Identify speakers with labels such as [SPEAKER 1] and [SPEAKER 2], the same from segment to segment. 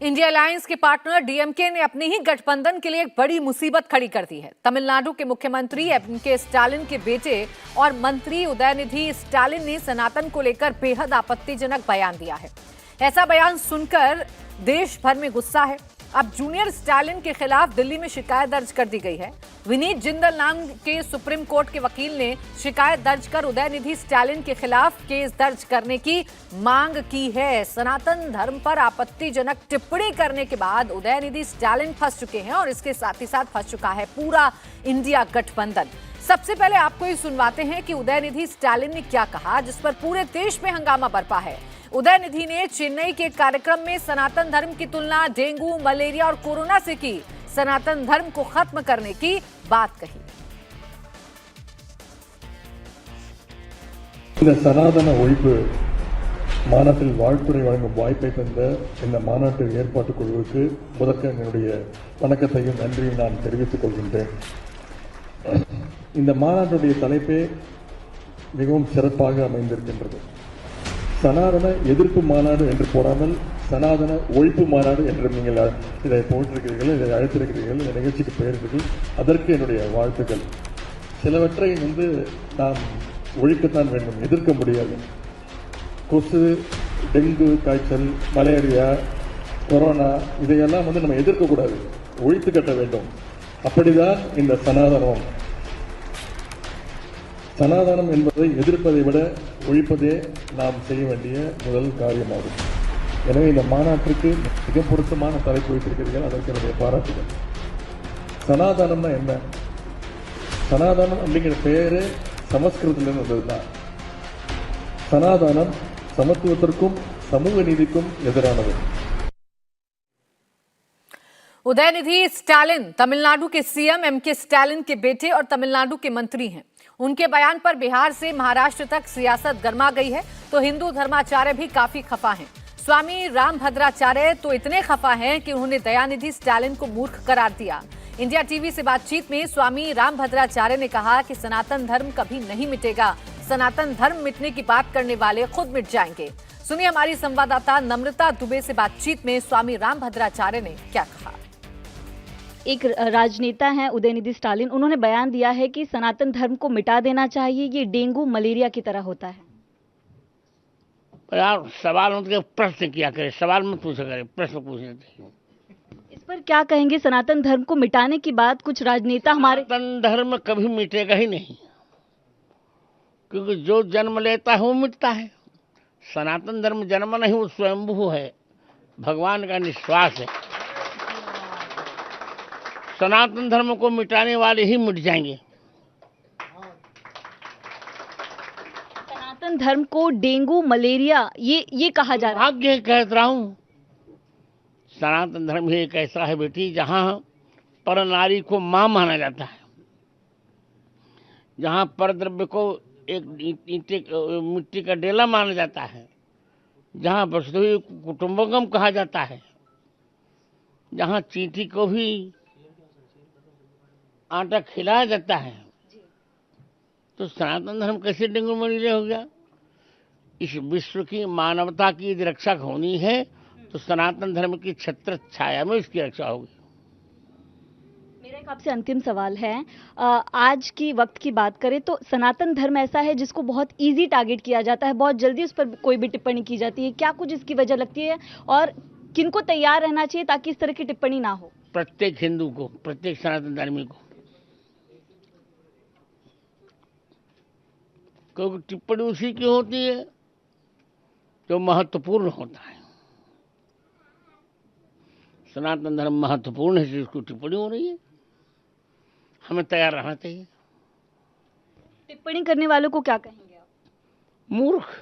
[SPEAKER 1] India alliance के partner DMK ने अपने ही गठबंधन के लिए एक बड़ी मुसीबत खड़ी कर दी है। तमिलनाडु के मुख्यमंत्री एमके स्टालिन के बेटे और मंत्री उदयनिधि स्टालिन ने सनातन को लेकर बेहद आपत्तिजनक बयान दिया है। ऐसा बयान सुनकर देश भर में गुस्सा है। अब जूनियर स्टालिन के खिलाफ दिल्ली में शिकायत दर्ज कर दी गई है। विनीत जिंदल नाम के सुप्रीम कोर्ट के वकील ने शिकायत दर्ज कर उदयनिधि स्टालिन के खिलाफ केस दर्ज करने की मांग की है। सनातन धर्म पर आपत्तिजनक टिप्पणी करने के बाद उदयनिधि स्टालिन फंस चुके हैं और इसके साथ ही साथ फंस चुका है पूरा इंडिया गठबंधन। सबसे पहले आपको ये सुनवाते हैं कि उदयनिधि स्टालिन ने क्या कहा, जिस पर पूरे देश में हंगामा बरपा है। उदयनिधि ने चेन्नई के कार्यक्रम में सनातन धर्म की तुलना डेंगू, मलेरिया और कोरोना से की। सनातन धर्म को खत्म करने की बात कही।
[SPEAKER 2] இந்த சனாதன ஒழிப்பு மாநாட்டில் வாழ்த்துறை வழங்கும் வாய்ப்பை தந்த இந்த மாநாட்டு ஏற்பாட்டுக் குழுவுக்கு முதற்க என்னுடைய வணக்கத்தையும் நன்றியும் நான் தெரிவித்துக் கொள்கின்றேன். இந்த மாநாட்டுடைய தலைப்பே மிகவும் சிறப்பாக அமைந்திருக்கின்றது. சனாதன எதிர்ப்பு மாநாடு என்று போடாமல் சனாதன ஒழிப்பு மாநாடு என்று நீங்கள் இதை போட்டிருக்கிறீர்கள், இதை அழைத்திருக்கிறீர்கள். இந்த நிகழ்ச்சிக்கு பெயர்கள் அதற்கு என்னுடைய வாழ்த்துக்கள். சிலவற்றை நாம் ஒழிக்கத்தான் வேண்டும், எதிர்க்க முடியாது. கொசு, டெங்கு காய்ச்சல், மலேரியா, கொரோனா இதையெல்லாம் நம்ம எதிர்க்கக்கூடாது, ஒழித்து கட்ட வேண்டும். அப்படிதான் இந்த சனாதனம் என்பதை எதிர்ப்பதை விட ஒழிப்பதே நாம் செய்ய வேண்டிய முதல் காரியமாகும். எனவே இந்த மாநாட்டிற்கு மிக பொருத்தமான தலைப்பு வைத்திருக்கிறீர்கள், அதற்கு என்னுடைய பாராட்டுகள். சனாதனம்னா என்ன? சனாதனம் அப்படிங்கிற பெயரு சமஸ்கிருதத்திலிருந்து வந்ததுதான். சனாதனம் சமத்துவத்திற்கும் சமூக நீதிக்கும் எதிரானது.
[SPEAKER 1] उदयनिधि स्टालिन तमिलनाडु के सीएम एमके स्टालिन के बेटे और तमिलनाडु के मंत्री हैं। उनके बयान पर बिहार से महाराष्ट्र तक सियासत गर्मा गई है, तो हिंदू धर्माचार्य भी काफी खफा हैं। स्वामी रामभद्राचार्य तो इतने खफा हैं कि उन्होंने दयानिधि स्टालिन को मूर्ख करार दिया। इंडिया टीवी से बातचीत में स्वामी रामभद्राचार्य ने कहा कि सनातन धर्म कभी नहीं मिटेगा। सनातन धर्म मिटने की बात करने वाले खुद मिट जाएंगे। सुनिए हमारी संवाददाता नम्रता दुबे से बातचीत में स्वामी रामभद्राचार्य ने क्या कहा।
[SPEAKER 3] एक राजनेता हैं उदयनिधि स्टालिन, उन्होंने बयान दिया है कि सनातन धर्म को मिटा देना चाहिए, ये डेंगू मलेरिया की तरह होता है।
[SPEAKER 4] यार सवाल मतलब प्रश्न किया करे, सवाल मत पूछा करे, प्रश्न पूछने थे।
[SPEAKER 3] इस पर क्या कहेंगे? सनातन धर्म को मिटाने की बात कुछ राजनेता हमारे
[SPEAKER 4] सनातन धर्म कभी मिटेगा ही नहीं, क्योंकि जो जन्म लेता है वो मिटता है। सनातन धर्म जन्म नहीं, वो स्वयंभू है, भगवान का निश्वास है। सनातन धर्म को मिटाने वाले ही मिट जाएंगे।
[SPEAKER 3] सनातन धर्म को डेंगू मलेरिया ये कहा जा रहा है।
[SPEAKER 4] भाग्य कह रहा हूं, सनातन धर्म ही एक ऐसा है बेटी जहां पर नारी को मां माना जाता है, जहां पर द्रव्य को एक मिट्टी का डेला माना जाता है, जहां वसुधैव कुटुंबकम कहा जाता है, जहां चींटी को भी आटा खिलाया जाता है, तो सनातन धर्म कैसे डेंगू मलेरिया हो गया? इस विश्व की मानवता की यदि रक्षा होनी है तो सनातन धर्म की छत्र छाया में इसकी रक्षा होगी।
[SPEAKER 3] मेरा एक आपसे अंतिम सवाल है, आज की वक्त की बात करें तो सनातन धर्म ऐसा है जिसको बहुत इजी टारगेट किया जाता है, बहुत जल्दी उस पर कोई भी टिप्पणी की जाती है। क्या कुछ इसकी वजह लगती है और किनको तैयार रहना चाहिए ताकि इस तरह की टिप्पणी ना हो?
[SPEAKER 4] प्रत्येक हिंदू को, प्रत्येक सनातन धर्मी को, क्योंकि टिप्पणी उसी की होती है जो महत्वपूर्ण होता है। सनातन धर्म महत्वपूर्ण है, जिसको टिप्पणी हो रही है, हमें तैयार रहना चाहिए।
[SPEAKER 3] टिप्पणी करने वालों को क्या कहेंगे आप?
[SPEAKER 4] मूर्ख।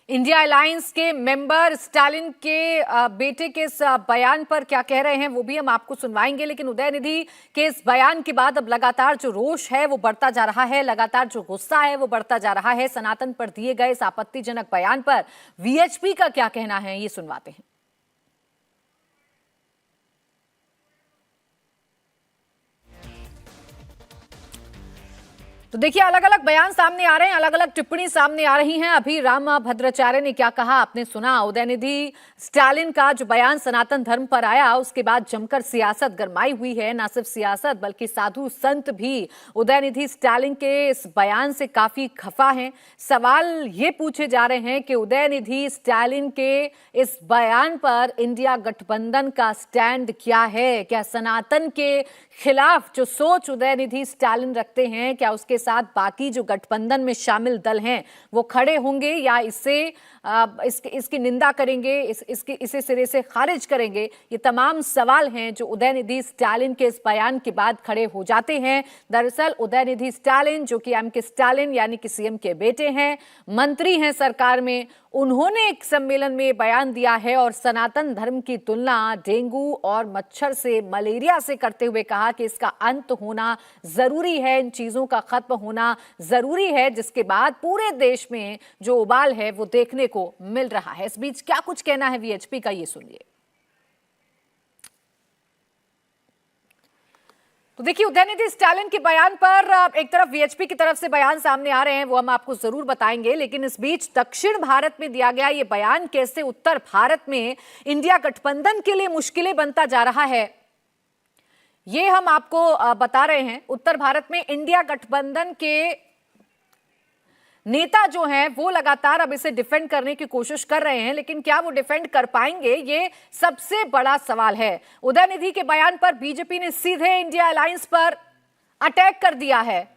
[SPEAKER 1] इंडिया अलायंस के मेंबर स्टालिन के बेटे के इस बयान पर क्या कह रहे हैं वो भी हम आपको सुनवाएंगे, लेकिन उदयनिधि के इस बयान के बाद अब लगातार जो रोष है वो बढ़ता जा रहा है, लगातार जो गुस्सा है वो बढ़ता जा रहा है। सनातन पर दिए गए इस आपत्तिजनक बयान पर वीएचपी का क्या कहना है, ये सुनवाते हैं। तो देखिए, अलग अलग बयान सामने आ रहे हैं, अलग अलग टिप्पणी सामने आ रही हैं। अभी राम भद्राचार्य ने क्या कहा आपने सुना। उदयनिधि स्टालिन का जो बयान सनातन धर्म पर आया, उसके बाद जमकर सियासत गरमाई हुई है। ना सिर्फ सियासत बल्कि साधु संत भी उदयनिधि स्टालिन के इस बयान से काफी खफा हैं। सवाल ये पूछे जा रहे हैं कि उदयनिधि स्टालिन के इस बयान पर इंडिया गठबंधन का स्टैंड क्या है। क्या सनातन के खिलाफ जो सोच उदयनिधि स्टालिन रखते हैं, क्या उसके साथ बाकी जो गठबंधन में शामिल दल हैं वो खड़े होंगे या इसकी निंदा करेंगे, इसे सिरे से खारिज करेंगे। ये तमाम सवाल हैं जो उदयनिधि स्टालिन के इस बयान के बाद खड़े हो जाते हैं। दरअसल उदयनिधि स्टालिन, जो कि एम के स्टालिन यानी कि सीएम के बेटे हैं, मंत्री हैं सरकार में, उन्होंने एक सम्मेलन में बयान दिया है और सनातन धर्म की तुलना डेंगू और मच्छर से, मलेरिया से करते हुए कहा कि इसका अंत होना जरूरी है, इन चीजों का खत्म होना जरूरी है, जिसके बाद पूरे देश में जो उबाल है वो देखने को मिल रहा है। इस बीच क्या कुछ कहना है वीएचपी का, ये सुनिए। तो देखिए, उदयनिधि स्टालिन के बयान पर एक तरफ वीएचपी की तरफ से बयान सामने आ रहे हैं, वो हम आपको जरूर बताएंगे, लेकिन इस बीच दक्षिण भारत में दिया गया ये बयान कैसे उत्तर भारत में इंडिया गठबंधन के लिए मुश्किलें बनता जा रहा है, ये हम आपको बता रहे हैं। उत्तर भारत में इंडिया गठबंधन के नेता जो हैं वो लगातार अब इसे डिफेंड करने की कोशिश कर रहे हैं, लेकिन क्या वो डिफेंड कर पाएंगे, ये सबसे बड़ा सवाल है। उदयनिधि के बयान पर बीजेपी ने सीधे इंडिया अलायंस पर अटैक कर दिया है।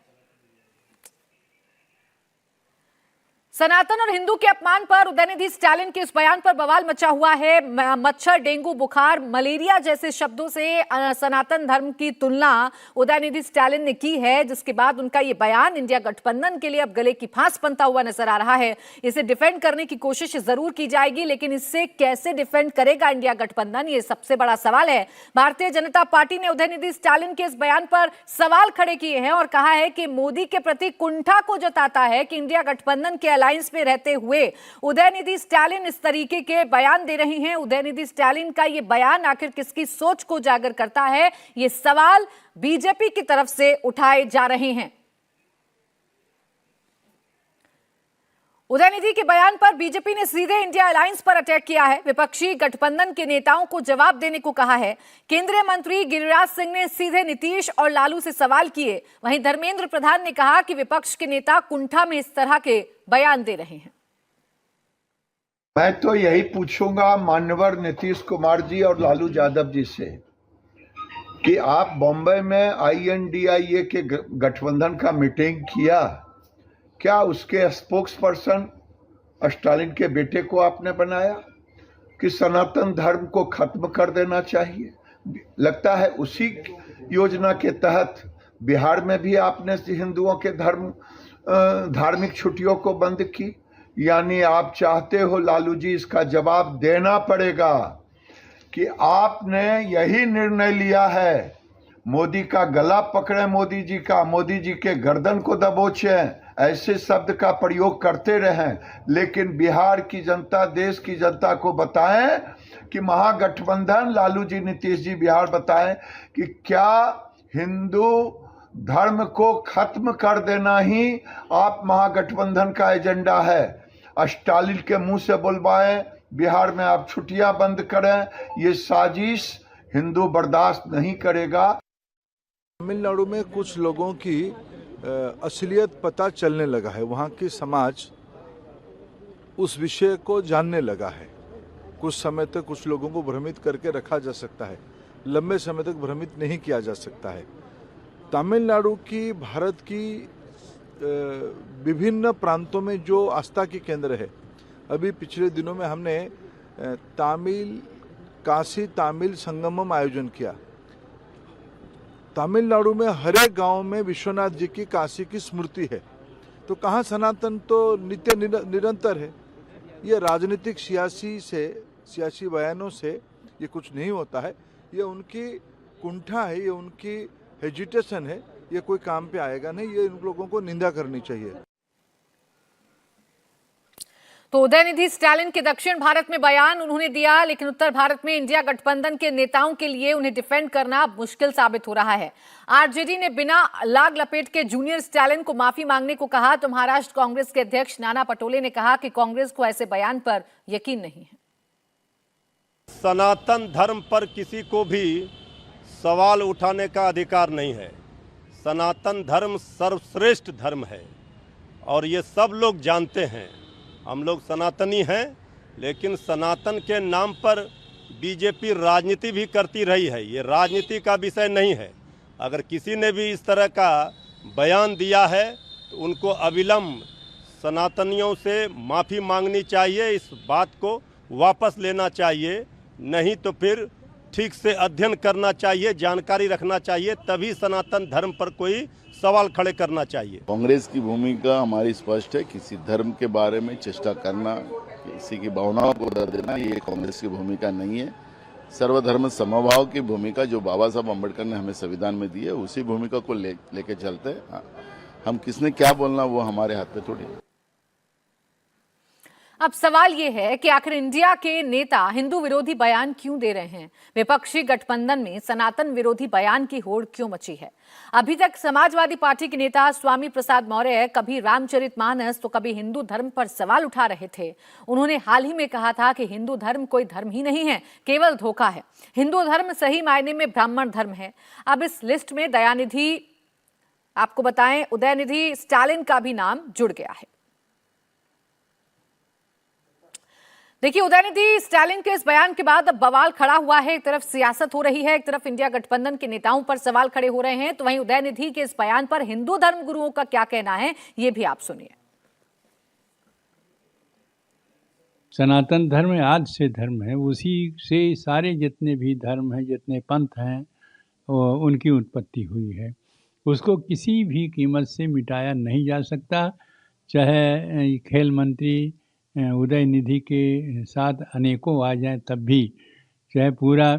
[SPEAKER 1] सनातन और हिंदू के अपमान पर उदयनिधि स्टालिन के इस बयान पर बवाल मचा हुआ है। मच्छर, डेंगू, बुखार, मलेरिया जैसे शब्दों से सनातन धर्म की तुलना उदयनिधि स्टालिन ने की है, जिसके बाद उनका ये बयान इंडिया गठबंधन के लिए अब गले की फांस बनता हुआ नजर आ रहा है। इसे डिफेंड करने की कोशिश जरूर की जाएगी, लेकिन इससे कैसे डिफेंड करेगा इंडिया गठबंधन, ये सबसे बड़ा सवाल है। भारतीय जनता पार्टी ने उदयनिधि स्टालिन के इस बयान पर सवाल खड़े किए हैं और कहा है कि मोदी के प्रति कुंठा को जताता है कि इंडिया गठबंधन के अलायंस में रहते हुए उदयनिधि स्टालिन इस तरीके के बयान दे रही हैं। उदयनिधि स्टालिन का यह बयान आखिर किसकी सोच को उजागर करता है, ये सवाल बीजेपी की तरफ से उठाए जा रहे हैं। उदयनिधि के बयान पर बीजेपी ने सीधे इंडिया अलायंस पर अटैक किया है। विपक्षी गठबंधन के नेताओं को जवाब देने को कहा है। केंद्रीय मंत्री गिरिराज सिंह ने सीधे नीतीश और लालू से सवाल किए। वहीं धर्मेंद्र प्रधान ने कहा कि विपक्ष के नेता कुंठा में इस तरह के बयान दे रहे हैं।
[SPEAKER 5] मैं तो यही पूछूंगा मान्यवर नीतीश कुमार जी और लालू यादव जी से कि आप बॉम्बे में INDIA के गठबंधन का मीटिंग किया, क्या उसके स्पोक्स पर्सन स्टालिन के बेटे को आपने बनाया कि सनातन धर्म को खत्म कर देना चाहिए? लगता है उसी योजना के तहत बिहार में भी आपने हिंदुओं के धार्मिक छुट्टियों को बंद की। यानी आप चाहते हो लालू जी, इसका जवाब देना पड़ेगा कि आपने यही निर्णय लिया है, मोदी का गला पकड़े, मोदी जी के गर्दन को दबोचें, ऐसे शब्द का प्रयोग करते रहें, लेकिन बिहार की जनता, देश की जनता को बताएं कि महागठबंधन, लालू जी, नीतीश जी बिहार बताएं कि क्या हिंदू धर्म को खत्म कर देना ही आप महागठबंधन का एजेंडा है। स्टालिन के मुंह से बुलवाएं, बिहार में आप छुट्टियां बंद करें, ये साजिश हिंदू बर्दाश्त नहीं करेगा।
[SPEAKER 6] तमिलनाडु में कुछ लोगों की असलियत पता चलने लगा है, वहाँ की समाज उस विषय को जानने लगा है। कुछ समय तक कुछ लोगों को भ्रमित करके रखा जा सकता है, लंबे समय तक भ्रमित नहीं किया जा सकता है। तमिलनाडु की, भारत की विभिन्न प्रांतों में जो आस्था के केंद्र है, अभी पिछले दिनों में हमने काशी तमिल संगमम आयोजन किया। तमिलनाडु में हर एक गांव में विश्वनाथ जी की, काशी की स्मृति है। तो कहाँ सनातन तो नित्य निरंतर है। ये राजनीतिक सियासी बयानों से ये कुछ नहीं होता है। ये उनकी कुंठा है, ये उनकी हेजिटेशन है, ये कोई काम पे आएगा नहीं। ये इन लोगों को निंदा करनी चाहिए।
[SPEAKER 1] तो उदयनिधि स्टालिन के दक्षिण भारत में बयान उन्होंने दिया, लेकिन उत्तर भारत में इंडिया गठबंधन के नेताओं के लिए उन्हें डिफेंड करना मुश्किल साबित हो रहा है। आरजेडी ने बिना लाग लपेट के जूनियर स्टालिन को माफी मांगने को कहा। तो महाराष्ट्र कांग्रेस के अध्यक्ष नाना पटोले ने कहा कि कांग्रेस को ऐसे बयान पर यकीन नहीं है।
[SPEAKER 7] सनातन धर्म पर किसी को भी सवाल उठाने का अधिकार नहीं है। सनातन धर्म सर्वश्रेष्ठ धर्म है और ये सब लोग जानते हैं। हम लोग सनातनी हैं, लेकिन सनातन के नाम पर बीजेपी राजनीति भी करती रही है। ये राजनीति का विषय नहीं है। अगर किसी ने भी इस तरह का बयान दिया है तो उनको अविलंब सनातनियों से माफ़ी मांगनी चाहिए, इस बात को वापस लेना चाहिए, नहीं तो फिर ठीक से अध्ययन करना चाहिए, जानकारी रखना चाहिए, तभी सनातन धर्म पर कोई सवाल खड़े करना चाहिए।
[SPEAKER 8] कांग्रेस की भूमिका हमारी स्पष्ट है। किसी धर्म के बारे में चेष्टा करना, किसी की भावनाओं को दर्द देना, ये कांग्रेस की भूमिका नहीं है। सर्वधर्म समभाव की भूमिका जो बाबा साहब अम्बेडकर ने हमें संविधान में दी है, उसी भूमिका को लेके चलते हैं। हम किसने क्या बोलना वो हमारे हाथ में थोड़ी है।
[SPEAKER 1] अब सवाल यह है कि आखिर इंडिया के नेता हिंदू विरोधी बयान क्यों दे रहे हैं? विपक्षी गठबंधन में सनातन विरोधी बयान की होड़ क्यों मची है? अभी तक समाजवादी पार्टी के नेता स्वामी प्रसाद मौर्य कभी रामचरितमानस तो कभी हिंदू धर्म पर सवाल उठा रहे थे। उन्होंने हाल ही में कहा था कि हिंदू धर्म कोई धर्म ही नहीं है, केवल धोखा है। हिंदू धर्म सही मायने में ब्राह्मण धर्म है। अब इस लिस्ट में आपको बताएं, उदयनिधि स्टालिन का भी नाम जुड़ गया है। देखिए, उदयनिधि स्टालिन के इस बयान के बाद अब बवाल खड़ा हुआ है। एक तरफ सियासत हो रही है, एक तरफ इंडिया गठबंधन के नेताओं पर सवाल खड़े हो रहे हैं। तो वहीं उदयनिधि के इस बयान पर हिंदू धर्म गुरुओं का क्या कहना है, ये भी आप सुनिए।
[SPEAKER 9] सनातन धर्म आज से धर्म है, उसी से सारे जितने भी धर्म हैं, जितने पंथ हैं, उनकी उत्पत्ति हुई है। उसको किसी भी कीमत से मिटाया नहीं जा सकता। चाहे खेल मंत्री उदयनिधि के साथ अनेकों आ जाएं, तब भी चाहे पूरा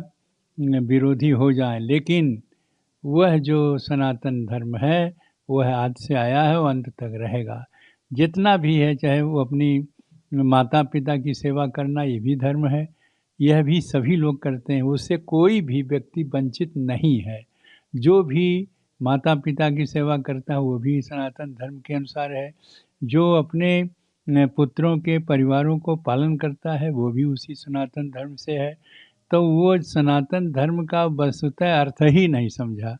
[SPEAKER 9] विरोधी हो जाए, लेकिन वह जो सनातन धर्म है वह आज से आया है और अंत तक रहेगा। जितना भी है, चाहे वो अपनी माता पिता की सेवा करना, ये भी धर्म है, यह भी सभी लोग करते हैं। उससे कोई भी व्यक्ति वंचित नहीं है। जो भी माता पिता की सेवा करता है वो भी सनातन धर्म के अनुसार है। जो अपने पुत्रों के परिवारों को पालन करता है वो भी उसी सनातन धर्म से है। तो वो सनातन धर्म का वस्तुतः अर्थ ही नहीं समझा।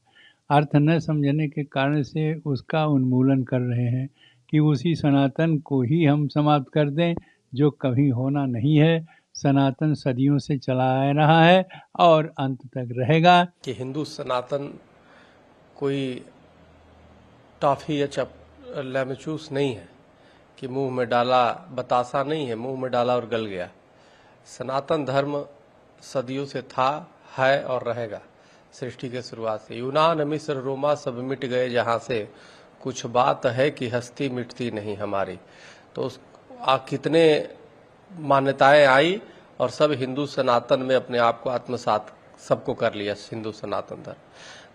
[SPEAKER 9] अर्थ न समझने के कारण से उसका उन्मूलन कर रहे हैं कि उसी सनातन को ही हम समाप्त कर दें, जो कभी होना नहीं है। सनातन सदियों से चला आ रहा है और अंत तक रहेगा।
[SPEAKER 10] कि हिंदू सनातन कोई टॉफ़ी या लेमचूस नहीं है कि मुंह में डाला बतासा नहीं है, मुंह में डाला और गल गया। सनातन धर्म सदियों से था, है और रहेगा। सृष्टि के शुरुआत से यूनान मिस्र रोमा सब मिट गए जहां से, कुछ बात है कि हस्ती मिटती नहीं हमारी। तो कितने मान्यताएं आई और सब हिंदू सनातन में अपने आप को आत्मसात सबको कर लिया हिंदू सनातन धर्म।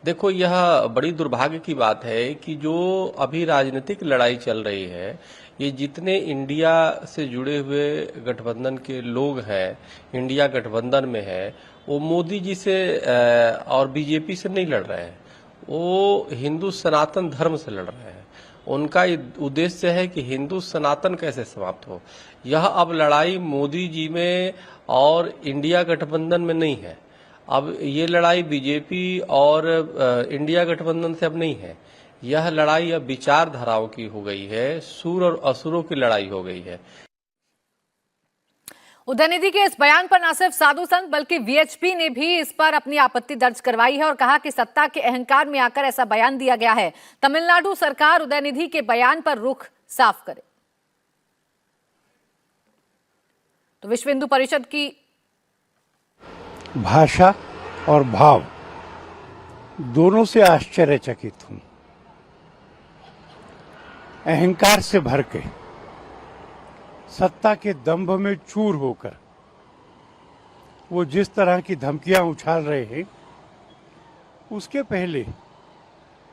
[SPEAKER 10] देखो, यह बड़ी दुर्भाग्य की बात है कि जो अभी राजनीतिक लड़ाई चल रही है, ये जितने इंडिया से जुड़े हुए गठबंधन के लोग हैं, इंडिया गठबंधन में है, वो मोदी जी से और बीजेपी से नहीं लड़ रहे हैं, वो हिंदू सनातन धर्म से लड़ रहे हैं। उनका उद्देश्य है कि हिंदू सनातन कैसे समाप्त हो। यह अब लड़ाई मोदी जी में और इंडिया गठबंधन में नहीं है। अब ये लड़ाई बीजेपी और इंडिया गठबंधन से अब नहीं है। यह लड़ाई अब विचारधाराओं की हो गई है, सूर और असुरों की लड़ाई हो गई है।
[SPEAKER 1] उदयनिधि के इस बयान पर न सिर्फ साधु संत बल्कि वीएचपी ने भी इस पर अपनी आपत्ति दर्ज करवाई है और कहा कि सत्ता के अहंकार में आकर ऐसा बयान दिया गया है। तमिलनाडु सरकार उदयनिधि के बयान पर रुख साफ करे। तो विश्व हिंदू परिषद की
[SPEAKER 11] भाषा और भाव दोनों से आश्चर्यचकित हूं। अहंकार से भर के, सत्ता के दंभ में चूर होकर वो जिस तरह की धमकियां उछाल रहे हैं, उसके पहले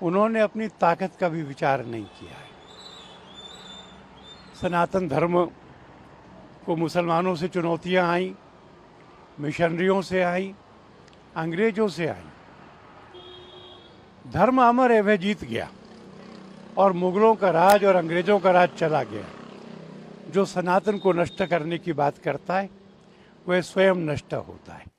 [SPEAKER 11] उन्होंने अपनी ताकत का भी विचार नहीं किया है। सनातन धर्म को मुसलमानों से चुनौतियां आई, मिशनरियों से आई, अंग्रेजों से आई। धर्म अमर है, वह जीत गया और मुगलों का राज और अंग्रेजों का राज चला गया। जो सनातन को नष्ट करने की बात करता है वह स्वयं नष्ट होता है।